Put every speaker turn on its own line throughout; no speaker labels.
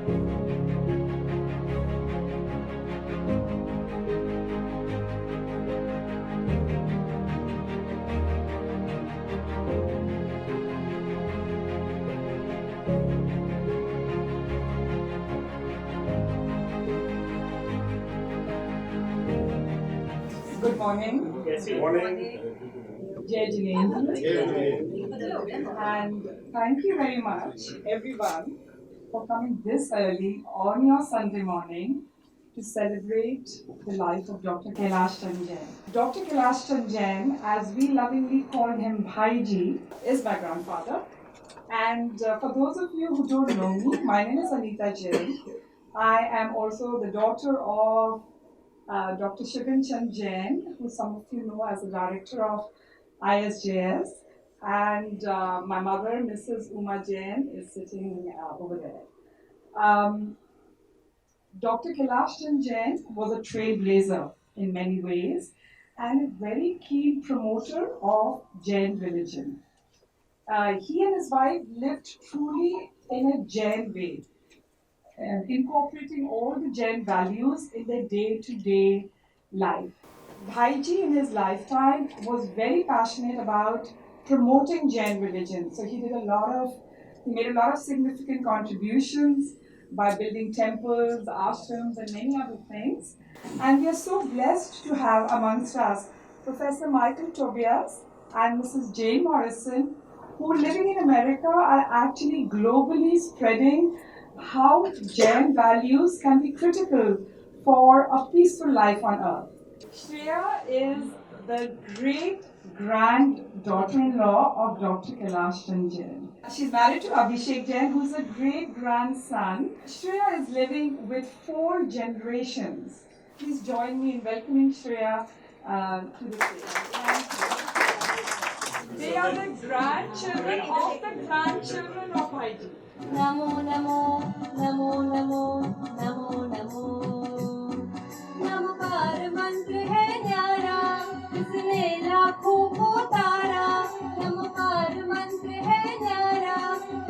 Good morning.
Yes, good morning.
Jain. And thank you very much, everyone, for coming this early on your Sunday morning to celebrate the life of Dr. Kailash Chandra Jain. Dr. Kailash Chandra Jain, as we lovingly call him Bhaiji, is my grandfather. And for those of you who don't know me, my name is Anita Jain. I am also the daughter of Dr. Shivan Chand Jain, who some of you know as the director of ISJS, and my mother, Mrs. Uma Jain, is sitting over there. Dr. Kailash Chand Jain was a trailblazer in many ways and a very keen promoter of Jain religion. He and his wife lived truly in a Jain way, incorporating all the Jain values in their day-to-day life. Bhaiji in his lifetime was very passionate about promoting Jain religion. So he made a lot of significant contributions by building temples, ashrams, and many other things. And we are so blessed to have amongst us Professor Michael Tobias and Mrs. Jain Morrison, who living in America are actually globally spreading how Jain values can be critical for a peaceful life on earth. Shreya is the great granddaughter-in-law of Dr. Kailash Chandra Jain. She's married to Abhishek Jain, who's a great grandson. Shreya is living with 4 generations. Please join me in welcoming Shreya to the stage. They are the grandchildren of the grandchildren of Bhaiji.
Namo Namo Namo Namo Namo Namo नमकार मंत्र है न्यारा इसने लाखों को तारा नमकार मंत्र है न्यारा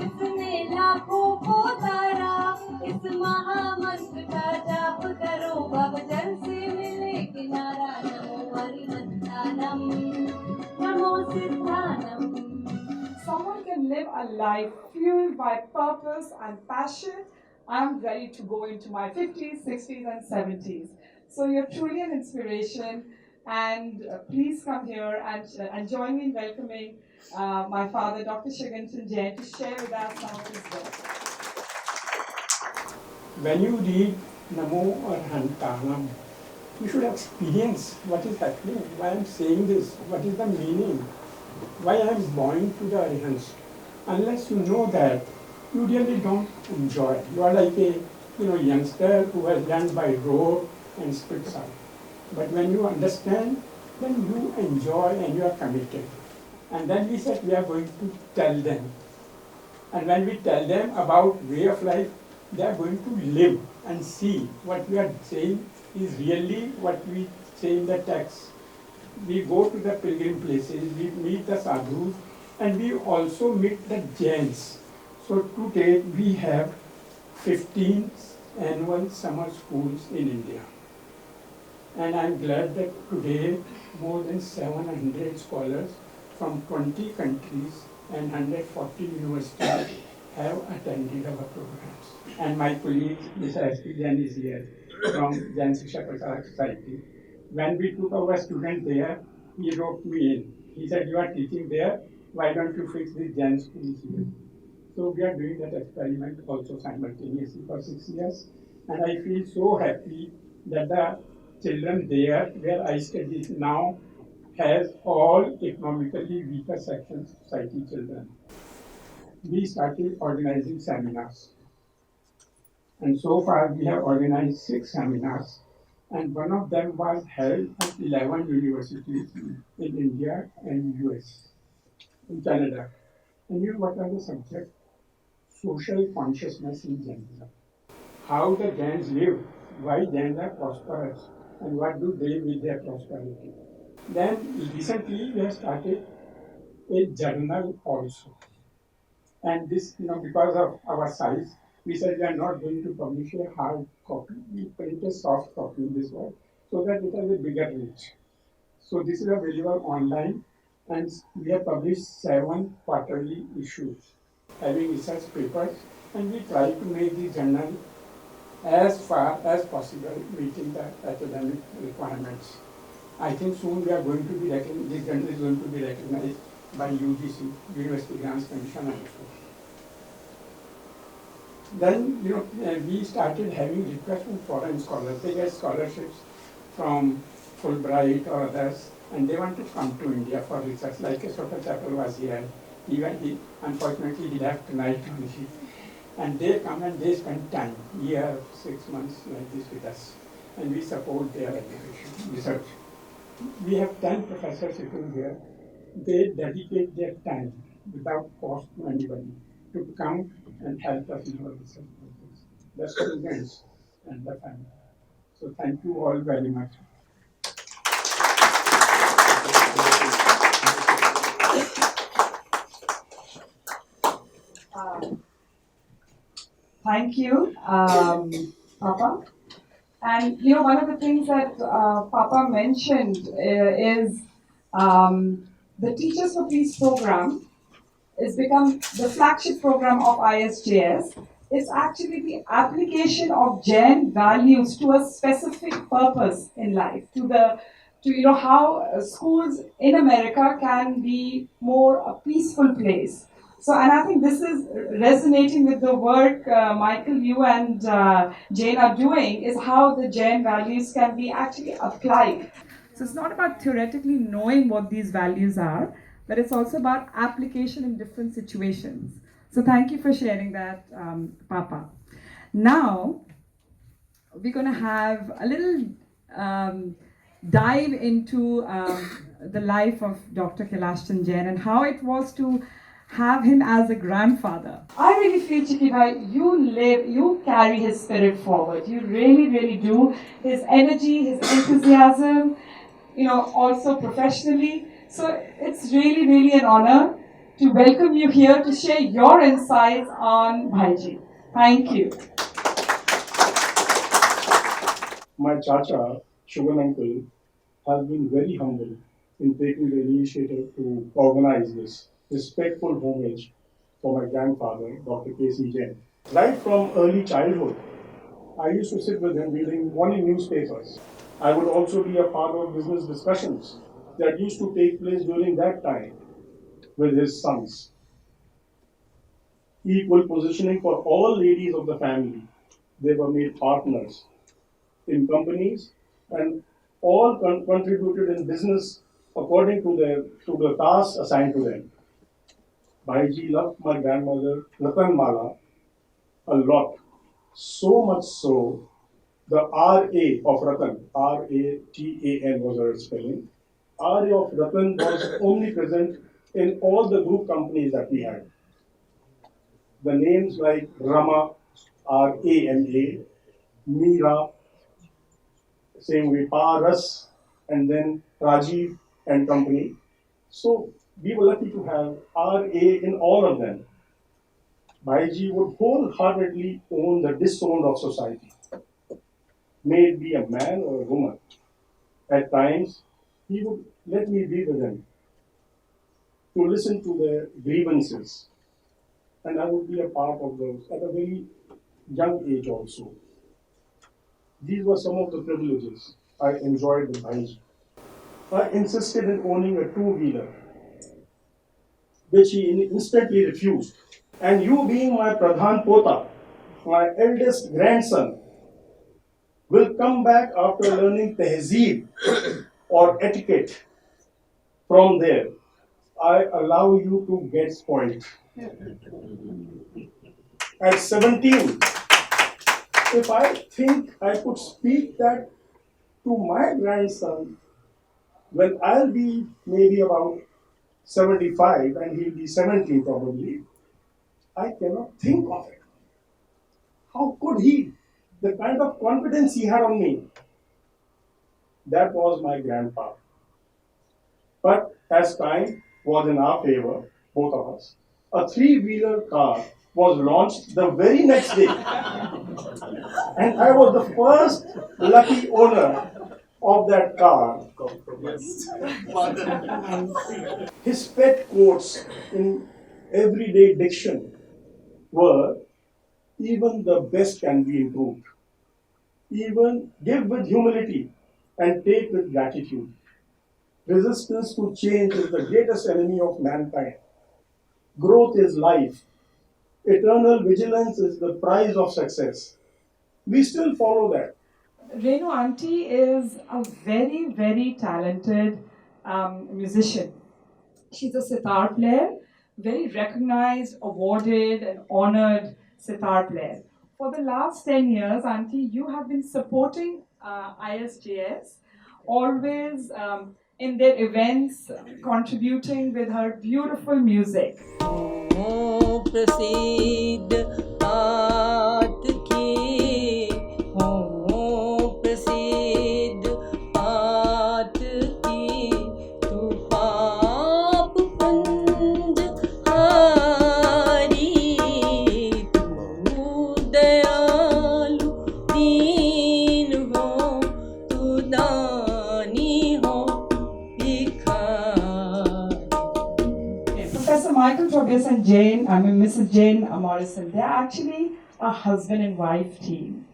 इसने लाखों को तारा इस महामंत्र का जाप करो अब जल से मिले किनारा नमो हरिमंतानम नमो सिद्धानम.
Someone can live a life fueled by purpose and passion. I'm ready to go into my 50s, 60s, and 70s. So you're truly an inspiration. And please come here and join me in welcoming my father, Dr. Shivan Chand Jain, to share with us some of his work.
When you read Namo or Hantanam, you should experience what is happening, why I am saying this, what is the meaning, why I am bowing to the Arihants. Unless you know that, you really don't enjoy. You are like a youngster who has learned by rote and spits out. But when you understand, then you enjoy and you are committed. And then we said we are going to tell them. And when we tell them about way of life, they are going to live and see what we are saying is really what we say in the text. We go to the pilgrim places, we meet the sadhus, and we also meet the Jains. So today we have 15 annual summer schools in India. And I'm glad that today more than 700 scholars from 20 countries and 140 universities have attended our programs. And my colleague, Mr. S.P. Jain is here from Jain Shiksha Prasar Society. When we took our student there, he wrote me in. He said, you are teaching there, why don't you fix the Jain schools here? So we are doing that experiment also simultaneously for 6 years. And I feel so happy that the children there, where I study now, has all economically weaker section society children. We started organizing seminars. And so far we have organized 6 seminars. And one of them was held at 11 universities in India and US, in Canada. And you know what are the subjects? Social consciousness in Jainism. How the Jains live, why Jains are prosperous, and what do they with their prosperity. Then recently we have started a journal also. And this, because of our size, We said we are not going to publish a hard copy, we print a soft copy in this way so that it has a bigger reach. So this is available online, and we have published 7 quarterly issues having research papers, and we try to make the journal as far as possible meeting the academic requirements. I think soon we are going to be this journal is going to be recognized by UGC, University Grants Commission also. Then we started having requests from foreign scholars. They get scholarships from Fulbright or others, and they want to come to India for research. Like Sota Chapel was here. Unfortunately he left tonight only. And they come and they spend time, year, 6 months like this with us. And we support their education, research. We have 10 professors sitting here. They dedicate their time without cost to anybody to come and help us in our research projects. The students and the family. So thank you all very much.
Thank you, Papa. And one of the things that Papa mentioned is the Teachers for Peace program has become the flagship program of ISJS. It's actually the application of Jain values to a specific purpose in life, to how schools in America can be more a peaceful place. So, and I think this is resonating with the work Michael, you and Jain are doing, is how the Jain values can be actually applied. So it's not about theoretically knowing what these values are, but it's also about application in different situations. So thank you for sharing that, Papa. Now, we're going to have a little dive into the life of Dr. Kailashchan Jain and how it was to have him as a grandfather. I really feel, Chiki you carry his spirit forward. You really, really do. His energy, his enthusiasm, also professionally. So it's really, really an honor to welcome you here to share your insights on Bhaiji. Thank you.
My Chacha, Sugar Uncle, has been very humble in taking the initiative to organize this respectful homage for my grandfather, Dr. K.C. Jain. Right from early childhood, I used to sit with him reading morning newspapers. I would also be a part of business discussions that used to take place during that time with his sons. Equal positioning for all ladies of the family. They were made partners in companies and all contributed in business according to the tasks assigned to them. Bhaiji loved my grandmother Ratan Mala a lot, so much so the R.A. of Ratan, R.A.T.A.N. was her spelling. R.A. of Ratan was omnipresent in all the group companies that we had. The names like Rama, R.A.M.A., Meera, same way Paras, and then Rajiv and company. So we were lucky to have RA in all of them. Bhaiji would wholeheartedly own the disowned of society, may it be a man or a woman. At times, he would let me be with him to listen to their grievances, and I would be a part of those at a very young age also. These were some of the privileges I enjoyed with Bhaiji. I insisted in owning a two-wheeler, which he instantly refused. And you being my Pradhan Pota, my eldest grandson, will come back after learning tehzeeb or etiquette. From there, I allow you to get spoiled. At 17, if I think I could speak that to my grandson, when I'll be maybe about 75 and he'll be 70 probably, I cannot think of it. How could he? The kind of confidence he had on me. That was my grandpa. But as time was in our favor, both of us, a three-wheeler car was launched the very next day. And I was the first lucky owner of that car. His pet quotes in everyday diction were, even the best can be improved. Even give with humility and take with gratitude. Resistance to change is the greatest enemy of mankind. Growth is life. Eternal vigilance is the prize of success. We still follow that.
Renu Auntie is a very, very talented musician. She's a sitar player, very recognized, awarded, and honored sitar player. For the last 10 years, Auntie, you have been supporting ISJS, always in their events, contributing with her beautiful music.
प्रसिद्ध आत की हो प्रसिद्ध आत की तू पाप पंज हारी तू दयालु दीन हो तू दानी हो
Professor Michael Tobias and Mrs. Jain Morrison, they are actually a husband and wife team.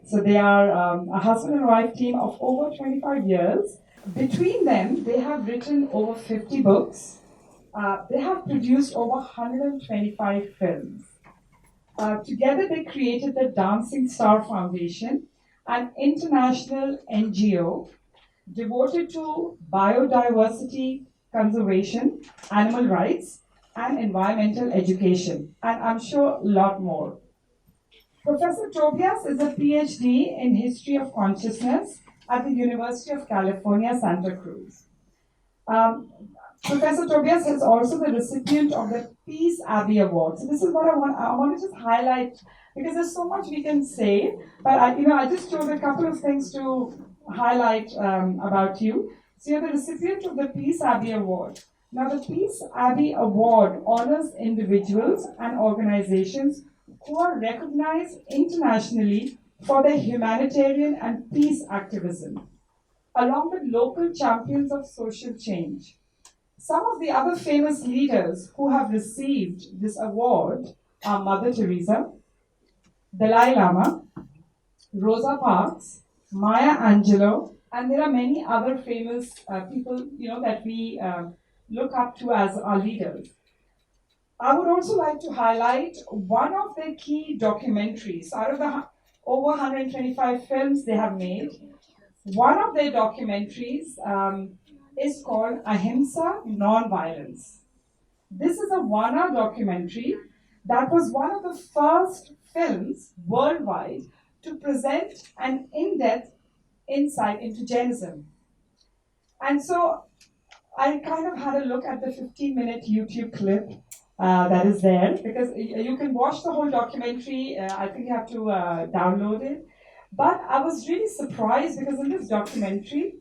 So they are a husband and wife team of over 25 years. Between them, they have written over 50 books. They have produced over 125 films. Together, they created the Dancing Star Foundation, an international NGO devoted to biodiversity conservation, animal rights, and environmental education, and I'm sure a lot more. Professor Tobias is a PhD in History of Consciousness at the University of California, Santa Cruz. Professor Tobias is also the recipient of the Peace Abbey Award. So this is what I want to just highlight, because there's so much we can say, but I just chose a couple of things to highlight about you. So you're the recipient of the Peace Abbey Award. Now the Peace Abbey Award honors individuals and organizations who are recognized internationally for their humanitarian and peace activism, along with local champions of social change. Some of the other famous leaders who have received this award are Mother Teresa, Dalai Lama, Rosa Parks, Maya Angelou, and there are many other famous people, that we look up to as our leaders. I would also like to highlight one of their key documentaries. Out of the over 125 films they have made, one of their documentaries is called Ahimsa Non-Violence. This is a 1-hour documentary that was one of the first films worldwide to present an in-depth insight into Jainism. And so I kind of had a look at the 15-minute YouTube clip that is there, because you can watch the whole documentary. I think you have to download it. But I was really surprised because in this documentary,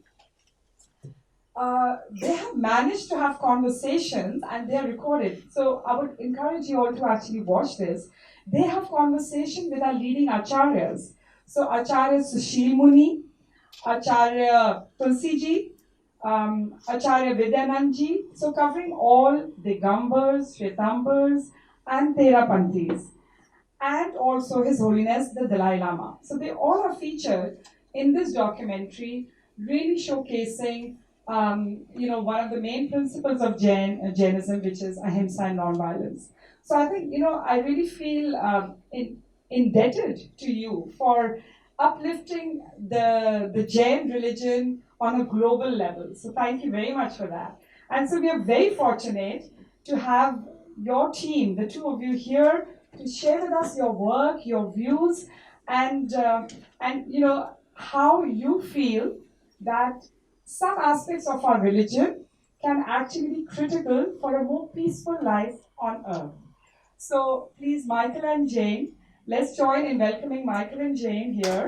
they have managed to have conversations and they are recorded. So I would encourage you all to actually watch this. They have conversation with our leading acharyas. So Acharya Sushil Muni, Acharya Tulsiji, Acharya Vidyanandji, so covering all Digambars, Shvetambars, and Therapanthis, and also His Holiness the Dalai Lama. So they all are featured in this documentary, really showcasing one of the main principles of Jainism, which is ahimsa and non-violence. So I think, I really feel indebted to you for uplifting the Jain religion on a global level. So thank you very much for that. And so we are very fortunate to have your team, the two of you here, to share with us your work, your views, and how you feel that some aspects of our religion can actually be critical for a more peaceful life on earth. So please, Michael and Jain, let's join in welcoming Michael and Jain here.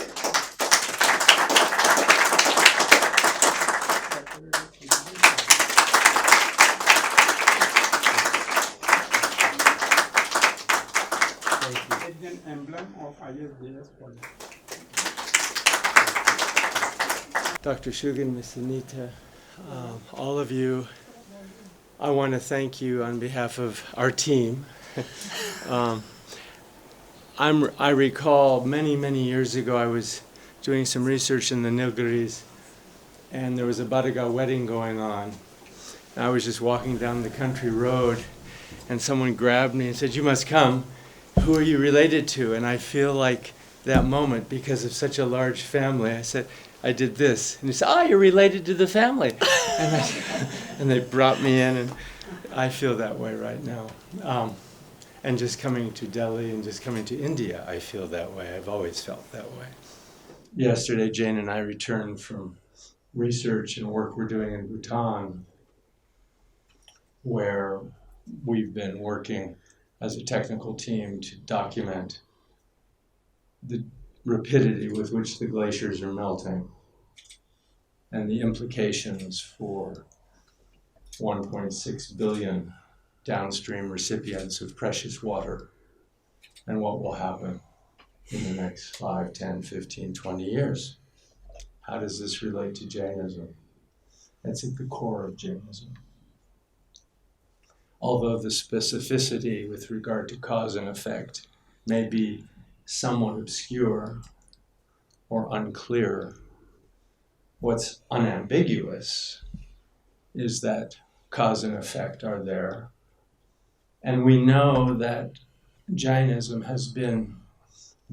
an emblem of ISJS project.
Dr. Shugan, Ms. Anita, all of you, I want to thank you on behalf of our team. I recall many years ago I was doing some research in the Nilgiris, and there was a Badaga wedding going on. And I was just walking down the country road, and someone grabbed me and said, "You must come. Who are you related to?" And I feel like that moment, because of such a large family, I said, I did this. And he said, "Oh, you're related to the family." And they brought me in, and I feel that way right now. And just coming to Delhi and just coming to India, I feel that way. I've always felt that way. Yesterday, Jain and I returned from research and work we're doing in Bhutan, where we've been working as a technical team to document the rapidity with which the glaciers are melting and the implications for 1.6 billion downstream recipients of precious water and what will happen in the next 5, 10, 15, 20 years. How does this relate to Jainism? That's at the core of Jainism. Although the specificity with regard to cause and effect may be somewhat obscure or unclear, what's unambiguous is that cause and effect are there. And we know that Jainism has been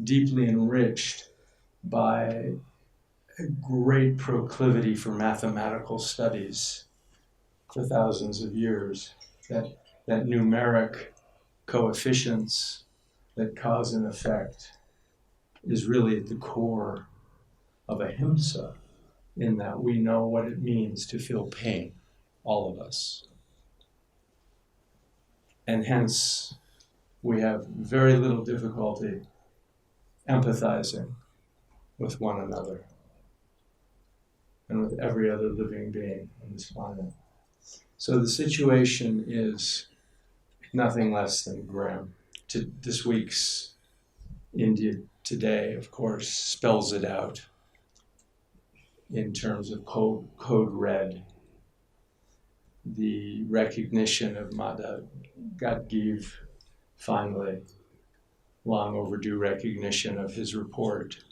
deeply enriched by a great proclivity for mathematical studies for thousands of years, that numeric coefficients, that cause and effect is really at the core of ahimsa, in that we know what it means to feel pain, all of us. And hence, we have very little difficulty empathizing with one another and with every other living being on this planet. So the situation is nothing less than grim. This week's India Today, of course, spells it out in terms of code red. The recognition of Madhav Gadgil, finally, long overdue recognition of his report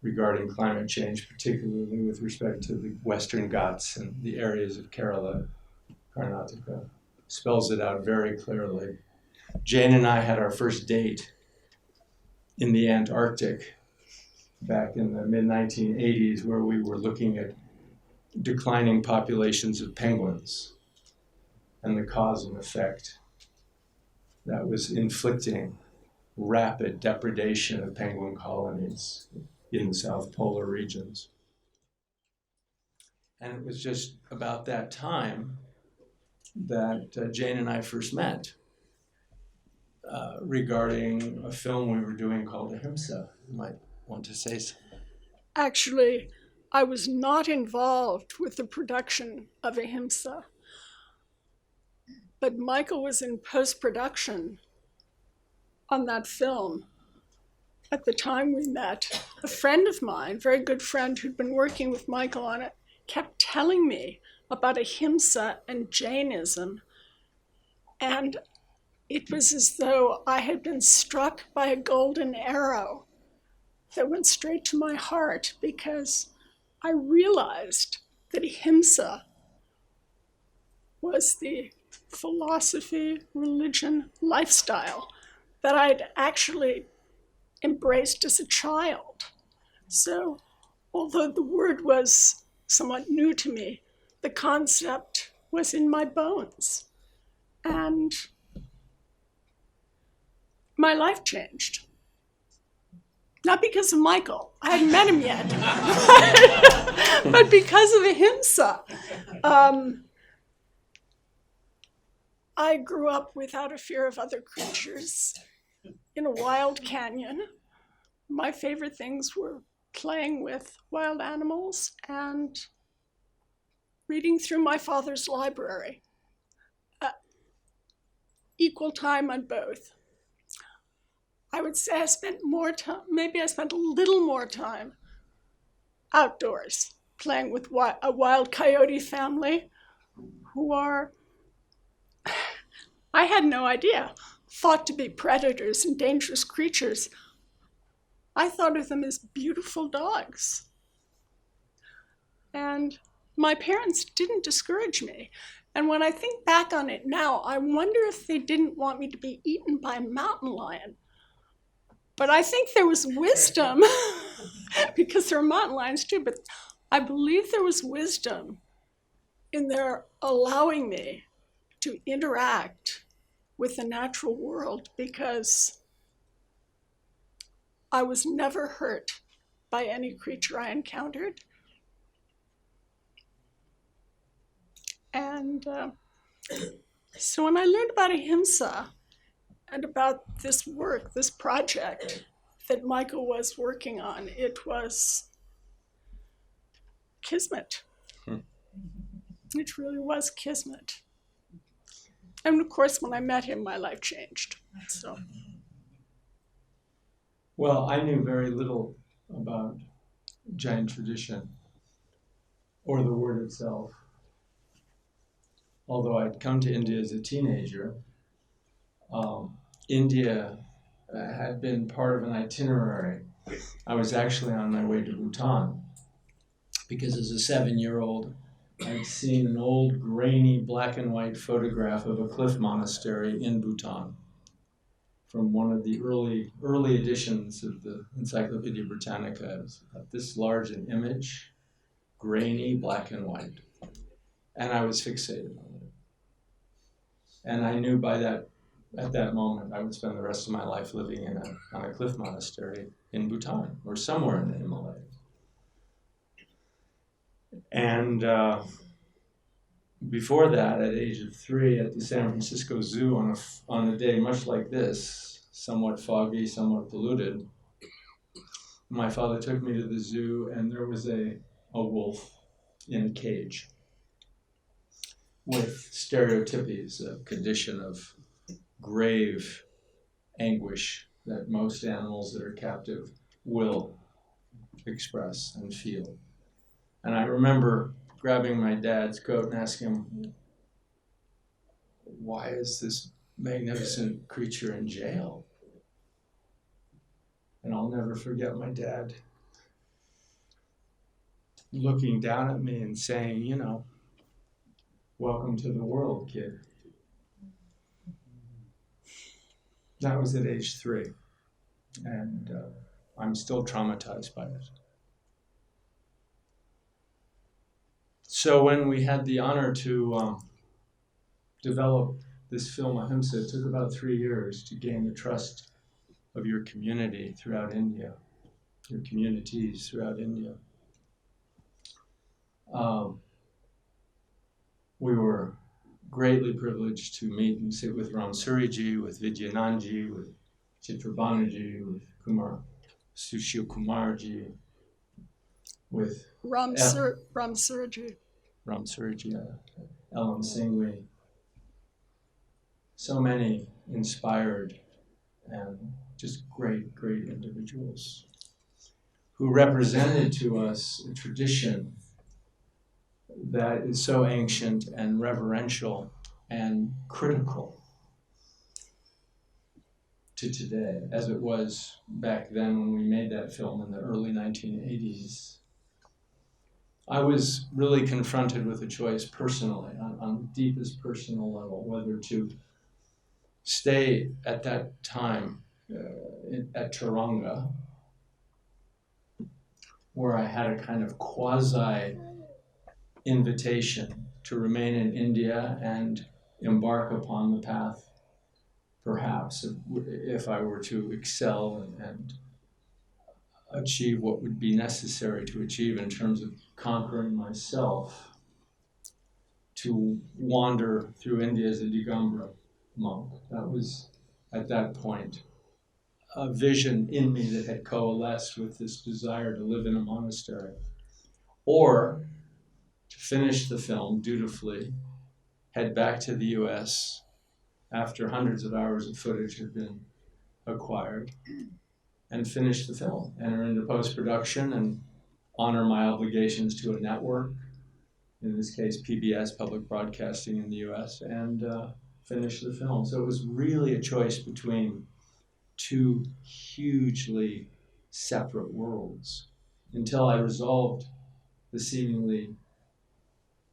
regarding climate change, particularly with respect to the Western Ghats and the areas of Kerala, Karnataka, spells it out very clearly. Jain and I had our first date in the Antarctic back in the mid-1980s, where we were looking at declining populations of penguins and the cause and effect that was inflicting rapid depredation of penguin colonies in the South Polar regions. And it was just about that time that Jain and I first met regarding a film we were doing called Ahimsa. You might want to say so.
Actually, I was not involved with the production of Ahimsa, but Michael was in post-production on that film. At the time we met, a friend of mine, very good friend who'd been working with Michael on it, kept telling me about Ahimsa and Jainism. And it was as though I had been struck by a golden arrow that went straight to my heart, because I realized that Ahimsa was the philosophy, religion, lifestyle that I'd actually embraced as a child. So although the word was somewhat new to me, the concept was in my bones. And my life changed. Not because of Michael, I hadn't met him yet, but because of Ahimsa. I grew up without a fear of other creatures in a wild canyon. My favorite things were playing with wild animals and reading through my father's library. Equal time on both. I would say I spent more time, maybe I spent a little more time outdoors, playing with a wild coyote family who are, I had no idea, thought to be predators and dangerous creatures. I thought of them as beautiful dogs. And my parents didn't discourage me. And when I think back on it now, I wonder if they didn't want me to be eaten by a mountain lion. But I think there was wisdom, because there are mountain lions too, but I believe there was wisdom in their allowing me to interact with the natural world, because I was never hurt by any creature I encountered. And so when I learned about ahimsa and about this work, this project that Michael was working on, it was kismet. It really was kismet. And of course, when I met him, my life changed. So.
Well, I knew very little about Jain tradition or the word itself. Although I'd come to India as a teenager, India had been part of an itinerary. I was actually on my way to Bhutan because as a 7-year-old, I'd seen an old grainy black and white photograph of a cliff monastery in Bhutan from one of the early editions of the Encyclopedia Britannica. It was about this large an image, grainy, black and white. And I was fixated on it. And I knew at that moment, I would spend the rest of my life living on a cliff monastery in Bhutan or somewhere in the Himalayas. And before that, at the age of 3, at the San Francisco Zoo on a day much like this, somewhat foggy, somewhat polluted, my father took me to the zoo, and there was a wolf in a cage with stereotypies, a condition of grave anguish that most animals that are captive will express and feel. And I remember grabbing my dad's coat and asking him, why is this magnificent creature in jail? And I'll never forget my dad looking down at me and saying, welcome to the world, kid. That was at age 3. And I'm still traumatized by it. So when we had the honor to develop this film, Ahimsa, it took about 3 years to gain the trust of your community throughout India, your communities throughout India. We were greatly privileged to meet and sit with Ram Suriji, with Vidyananji, with Chitrabanerjee, with Sushil Kumarji, with
Ram Suriji,
Ellen Singhvi. So many inspired and just great individuals who represented to us a tradition that is so ancient and reverential and critical to today, as it was back then when we made that film in the early 1980s. I was really confronted with a choice personally, on the deepest personal level, whether to stay at that time at Taranga, where I had a kind of quasi-invitation to remain in India and embark upon the path, perhaps, if I were to excel and achieve what would be necessary to achieve in terms of conquering myself, to wander through India as a Digambara monk. That was, at that point, a vision in me that had coalesced with this desire to live in a monastery. Or to finish the film dutifully, head back to the US after hundreds of hours of footage had been acquired and finish the film, enter into post-production and honor my obligations to a network, in this case PBS, Public Broadcasting in the US, and finish the film. So it was really a choice between two hugely separate worlds until I resolved the seemingly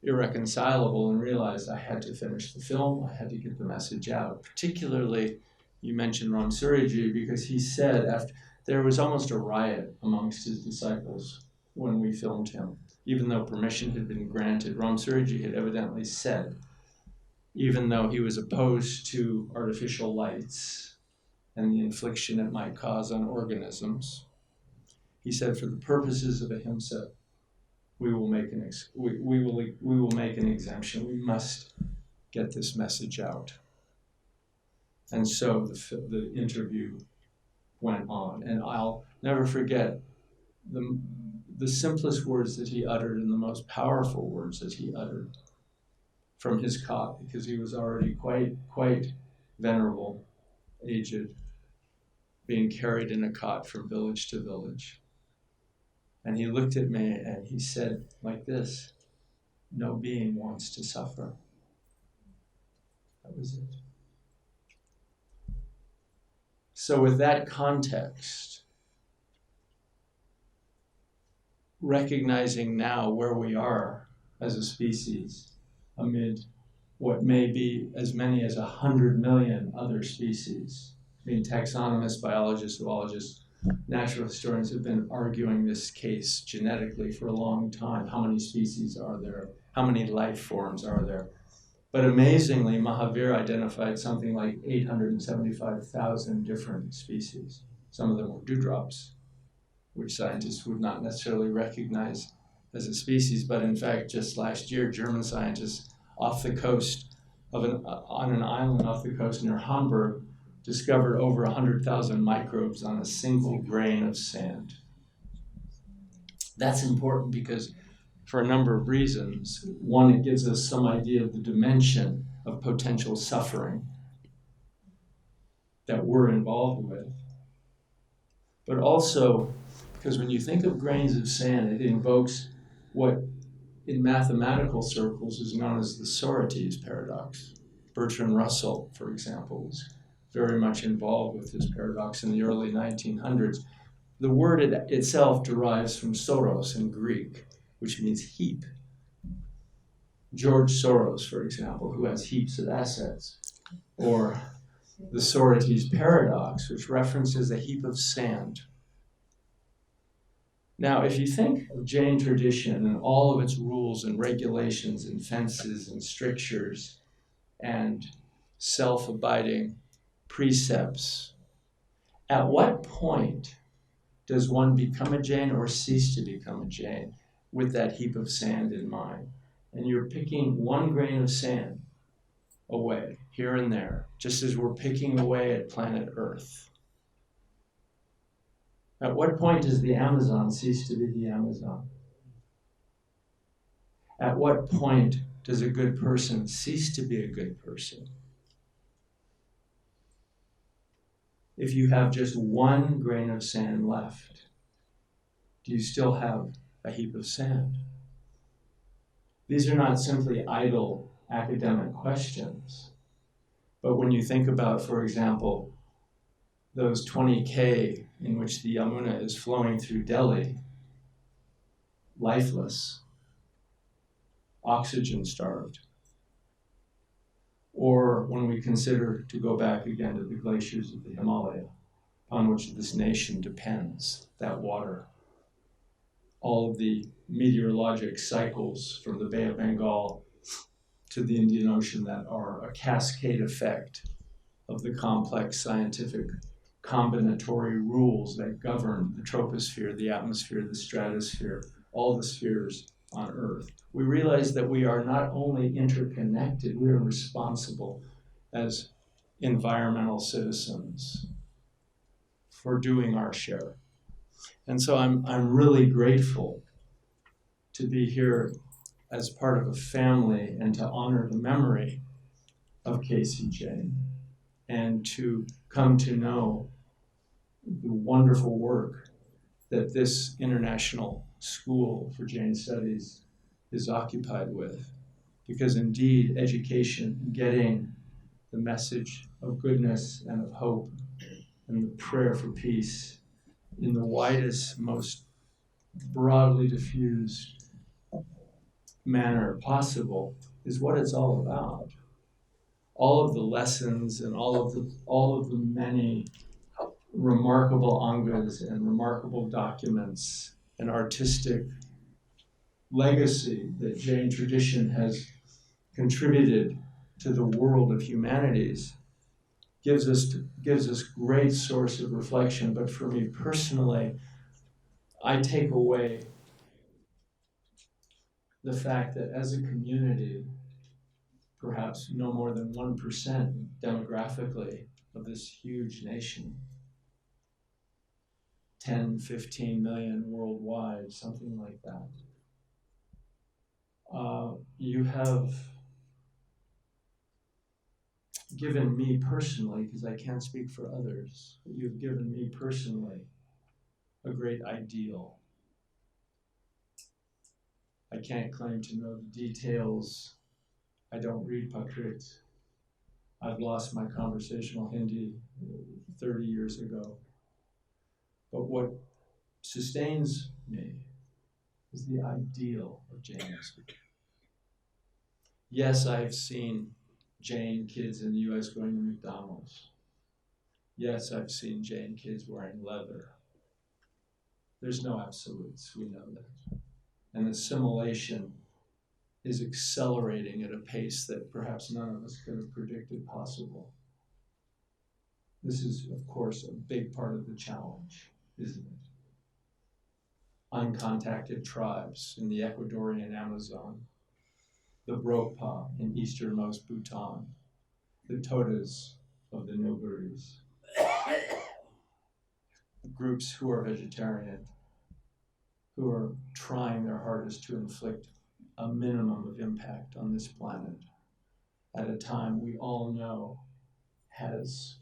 irreconcilable and realized I had to finish the film, I had to get the message out. Particularly, you mentioned Ram Suryaji, because he said after there was almost a riot amongst his disciples when we filmed him. Even though permission had been granted, Ram Suryaji had evidently said, even though he was opposed to artificial lights and the infliction it might cause on organisms, he said, for the purposes of ahimsa, we will make an exemption. We must get this message out. And so the interview went on, and I'll never forget the simplest words that he uttered and the most powerful words that he uttered from his cot, because he was already quite venerable, aged, being carried in a cot from village to village. And he looked at me and he said like this, "No being wants to suffer." That was it. So with that context, recognizing now where we are as a species amid what may be as many as 100 million other species. I mean, taxonomists, biologists, zoologists, natural historians have been arguing this case genetically for a long time. How many species are there? How many life forms are there? But amazingly, Mahavir identified something like 875,000 different species. Some of them were dewdrops, which scientists would not necessarily recognize as a species. But in fact, just last year, German scientists off the coast on an island off the coast near Hamburg discovered over 100,000 microbes on a single grain of sand. That's important because for a number of reasons. One, it gives us some idea of the dimension of potential suffering that we're involved with. But also, because when you think of grains of sand, it invokes what in mathematical circles is known as the Socrates paradox. Bertrand Russell, for example, was very much involved with this paradox in the early 1900s. The word itself derives from Soros in Greek, which means heap. George Soros, for example, who has heaps of assets. Or the Socrates paradox, which references a heap of sand. Now, if you think of Jain tradition and all of its rules and regulations and fences and strictures and self-abiding precepts, at what point does one become a Jain or cease to become a Jain with that heap of sand in mind? And you're picking one grain of sand away here and there, just as we're picking away at planet Earth. At what point does the Amazon cease to be the Amazon? At what point does a good person cease to be a good person? If you have just one grain of sand left, do you still have a heap of sand? These are not simply idle academic questions, but when you think about, for example, those 20K in which the Yamuna is flowing through Delhi, lifeless, oxygen-starved, or when we consider, to go back again to the glaciers of the Himalaya, on which this nation depends, that water, all of the meteorologic cycles from the Bay of Bengal to the Indian Ocean that are a cascade effect of the complex scientific combinatory rules that govern the troposphere, the atmosphere, the stratosphere, all the spheres on Earth. We realize that we are not only interconnected, we are responsible as environmental citizens for doing our share. And so I'm really grateful to be here as part of a family and to honor the memory of Casey Jain and to come to know the wonderful work that this international school for Jain studies is occupied with. Because indeed, education, getting the message of goodness and of hope and the prayer for peace in the widest, most broadly diffused manner possible is what it's all about. All of the lessons and all of the many remarkable angas and remarkable documents and artistic legacy that Jain tradition has contributed to the world of humanities gives us great source of reflection. But for me personally, I take away the fact that as a community, perhaps no more than 1% demographically of this huge nation, 10, 15 million worldwide, something like that. You have given me personally, because I can't speak for others, but you've given me personally a great ideal. I can't claim to know the details. I don't read Prakrit. I've lost my conversational Hindi 30 years ago. But what sustains me is the ideal of Jainism. Yes, I've seen Jain kids in the US going to McDonald's. Yes, I've seen Jain kids wearing leather. There's no absolutes, we know that. And assimilation is accelerating at a pace that perhaps none of us could have predicted possible. This is, of course, a big part of the challenge, isn't it? Uncontacted tribes in the Ecuadorian Amazon, the Brokpa in easternmost Bhutan, the Todas of the Nilgiris, groups who are vegetarian, who are trying their hardest to inflict a minimum of impact on this planet at a time we all know has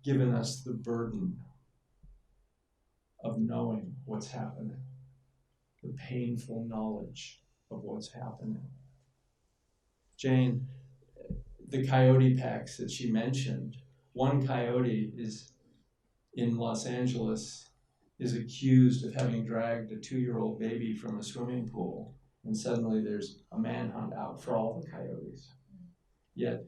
given us the burden of knowing what's happening, the painful knowledge of what's happening. Jane, the coyote packs that she mentioned, one coyote is in Los Angeles is accused of having dragged a 2-year-old baby from a swimming pool, and suddenly there's a manhunt out for all the coyotes. Yet,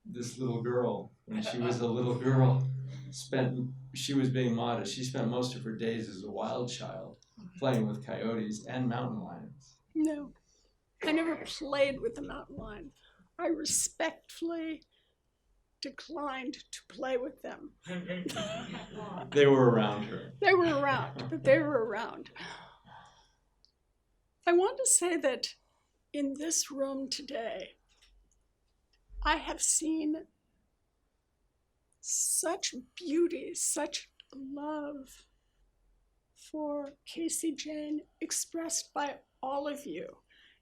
this little girl, when she was a little girl, she was being modest. She spent most of her days as a wild child playing with coyotes and mountain lions.
No, I never played with the mountain lion. I respectfully declined to play with them.
They were around her.
They were around, but they were around. I want to say that in this room today, I have seen such beauty, such love for Casey Jain expressed by all of you.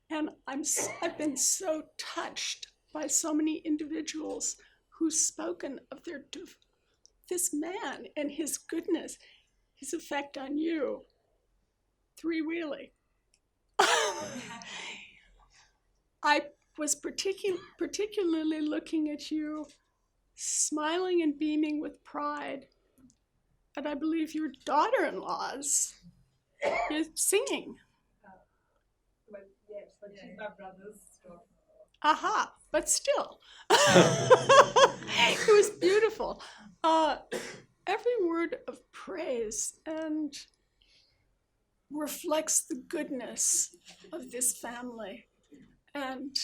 And I've been so touched by so many individuals who've spoken of this man and his goodness, his effect on you. Three-wheelie. I was particularly looking at you, smiling and beaming with pride, and I believe your daughter-in-law's is singing.
Yes, but she's my brother's daughter.
Aha, but still. It was beautiful. Every word of praise and reflects the goodness of this family and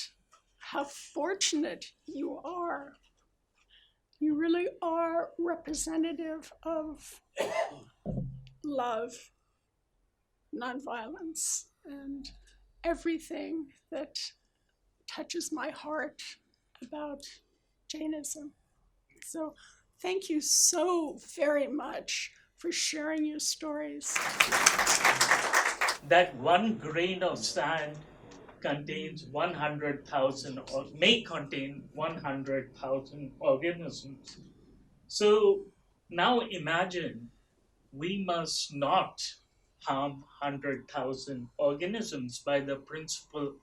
how fortunate you are. You really are representative of love, nonviolence, and everything that touches my heart about Jainism. So thank you so very much for sharing your stories.
That one grain of sand contains 100,000 or may contain 100,000 organisms. So now imagine we must not harm 100,000 organisms by the principle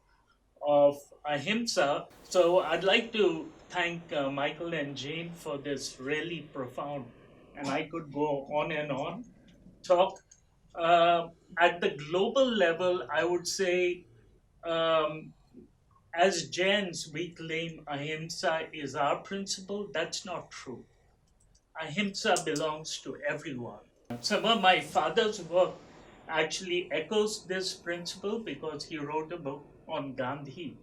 of ahimsa. So I'd like to thank Michael and Jane for this really profound, and I could go on and on, talk. At the global level, I would say, um, as Jains, we claim ahimsa is our principle. That's not true. Ahimsa belongs to everyone. Some of my father's work actually echoes this principle because he wrote a book on Gandhi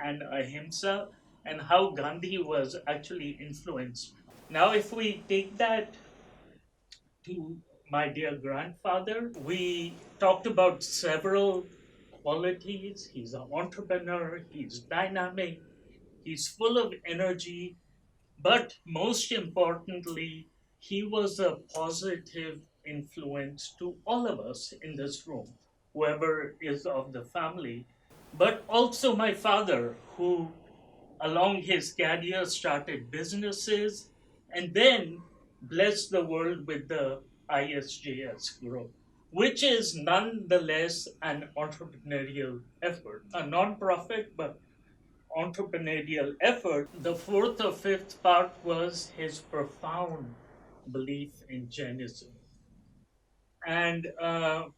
and ahimsa and how Gandhi was actually influenced. Now, if we take that to my dear grandfather, we talked about several qualities. He's an entrepreneur, he's dynamic, he's full of energy, but most importantly, he was a positive influence to all of us in this room, whoever is of the family. But also my father, who along his career started businesses and then blessed the world with the ISJS group, which is nonetheless an entrepreneurial effort, a non-profit but entrepreneurial effort. The fourth or fifth part was his profound belief in Jainism. And I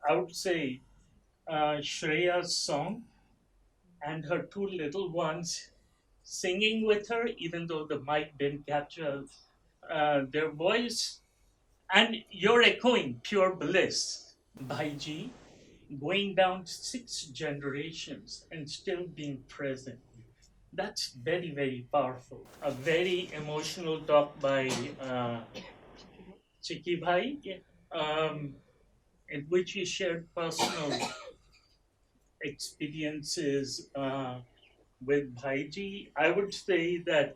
would say Shreya's song and her two little ones singing with her, even though the mic didn't capture their voice. And you're echoing pure bliss, Bhaiji, going down 6 generations and still being present. That's very, very powerful. A very emotional talk by Chiki Bhai, in which he shared personal experiences with Bhaiji. I would say that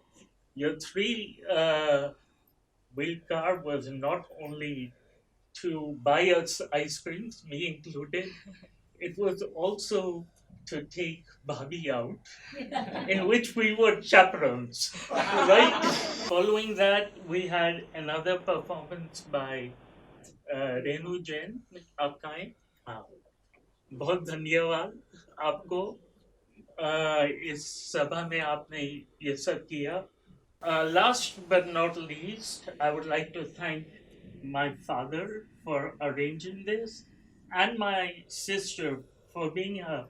your three-wheel car was not only to buy us ice creams, me included, it was also to take Bhabhi out, in which we were chaperones, right? Following that, we had another performance by Renu Jain. आपका है? हाँ, बहुत धन्यवाद आपको इस सभा में आपने ये सब किया. Last but not least, I would like to thank my father for arranging this and my sister for being a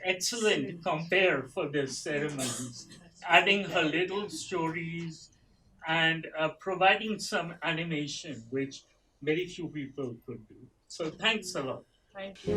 excellent compare for this ceremonies, adding her little stories and providing some animation, which very few people could do. So thanks a lot.
Thank you.